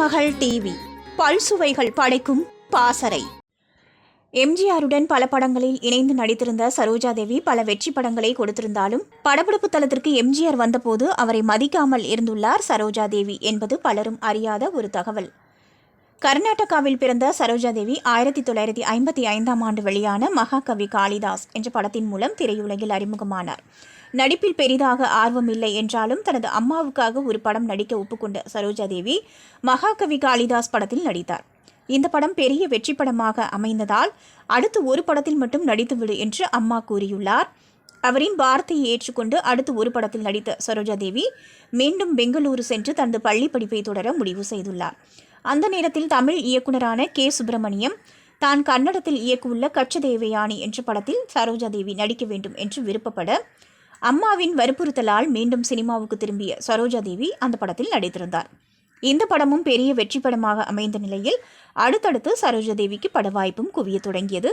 திருமகள் TV பல்சுவைகள் படைக்கும் பாசறை. எம்ஜிஆருடன் பல படங்களில் இணைந்து நடித்திருந்த சரோஜா தேவி பல வெற்றி படங்களை கொடுத்திருந்தாலும் படப்பிடிப்பு தளத்திற்கு எம்ஜிஆர் வந்தபோது அவரை மதிக்காமல் இருந்துள்ளார் சரோஜா தேவி என்பது பலரும் அறியாத ஒரு தகவல். கர்நாடகாவில் பிறந்த சரோஜா தேவி 1955ஆம் ஆண்டு வெளியான மகாகவி காளிதாஸ் என்ற படத்தின் மூலம் திரையுலகில் அறிமுகமானார். நடிப்பில் பெரிதாக ஆர்வமில்லை என்றாலும் தனது அம்மாவுக்காக ஒரு படம் நடிக்க ஒப்புக்கொண்ட சரோஜா தேவி மகாகவி காளிதாஸ் படத்தில் நடித்தார். இந்த படம் பெரிய வெற்றி படமாக அமைந்ததால் அடுத்து ஒரு படத்தில் மட்டும் நடித்துவிடு என்று அம்மா கூறியுள்ளார். அவரின் வார்த்தையை ஏற்றுக்கொண்டு அடுத்து ஒரு படத்தில் நடித்த சரோஜா தேவி மீண்டும் பெங்களூரு சென்று தனது பள்ளி படிப்பை தொடர முடிவு செய்துள்ளார். அந்த நேரத்தில் தமிழ் இயக்குனரான கே. சுப்பிரமணியம் தான் கன்னடத்தில் இயக்கவுள்ள கச்சதேவயானி என்ற படத்தில் சரோஜா தேவி நடிக்க வேண்டும் என்று விருப்பப்பட அம்மாவின் வற்புறுத்தலால் மீண்டும் சினிமாவுக்கு திரும்பிய சரோஜா தேவி அந்த படத்தில் நடித்திருந்தார். இந்த படமும் பெரிய வெற்றி படமாக அமைந்த நிலையில் அடுத்தடுத்து சரோஜா தேவிக்கு பட வாய்ப்பும் குவிய தொடங்கியது.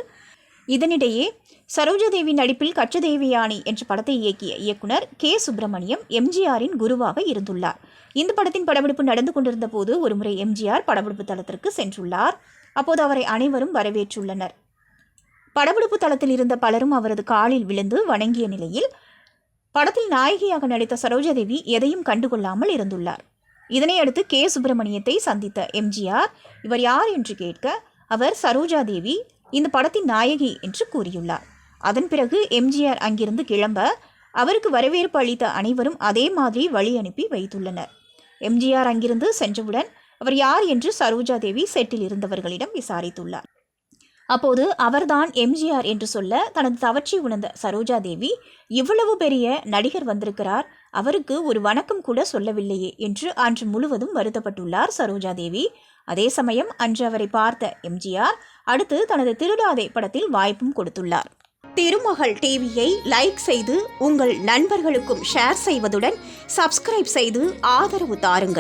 இதனிடையே சரோஜா தேவி நடிப்பில் கச்சதேவயானி என்ற படத்தை இயக்கிய இயக்குனர் கே. சுப்பிரமணியம் எம்ஜிஆரின் குருவாக இருந்துள்ளார். இந்த படத்தின் படப்பிடிப்பு நடந்து கொண்டிருந்த போது ஒருமுறை எம்ஜிஆர் படப்பிடிப்பு தளத்திற்கு சென்றுள்ளார். அப்போது அவரை அனைவரும் வரவேற்றுள்ளனர். படப்பிடிப்பு தளத்தில் இருந்த பலரும் அவரது காலில் விழுந்து வணங்கிய நிலையில் படத்தில் நாயகியாக நடித்த சரோஜா தேவி எதையும் கண்டுகொள்ளாமல் இருந்துள்ளார். இதனையடுத்து கே. சுப்பிரமணியத்தை சந்தித்த எம்ஜிஆர் இவர் யார் என்று கேட்க அவர் சரோஜா தேவி, இந்த படத்தின் நாயகி என்று கூறியுள்ளார். அதன் பிறகு எம்ஜிஆர் அங்கிருந்து கிளம்ப அவருக்கு வரவேற்பு அளித்த அனைவரும் அதே மாதிரி வழி அனுப்பி வைத்துள்ளனர். எம்ஜிஆர் அங்கிருந்து சென்றவுடன் அவர் யார் என்று சரோஜா தேவி செட்டில் இருந்தவர்களிடம் விசாரித்துள்ளார். அப்போது அவர்தான் எம்ஜிஆர் என்று சொல்ல தனது தவற்றை உணர்ந்த சரோஜா தேவி இவ்வளவு பெரிய நடிகர் வந்திருக்கிறார், அவருக்கு ஒரு வணக்கம் கூட சொல்லவில்லையே என்று அன்று முழுவதும் வருத்தப்பட்டுள்ளார் சரோஜா தேவி. அதே சமயம் அன்று அவரை பார்த்த எம்ஜிஆர் அடுத்து தனது திருடாதே படத்தில் வாய்ப்பும் கொடுத்துள்ளார். திருமகள் டிவியை லைக் செய்து உங்கள் நண்பர்களுக்கும் ஷேர் செய்வதுடன் சப்ஸ்கிரைப் செய்து ஆதரவு தாருங்கள்.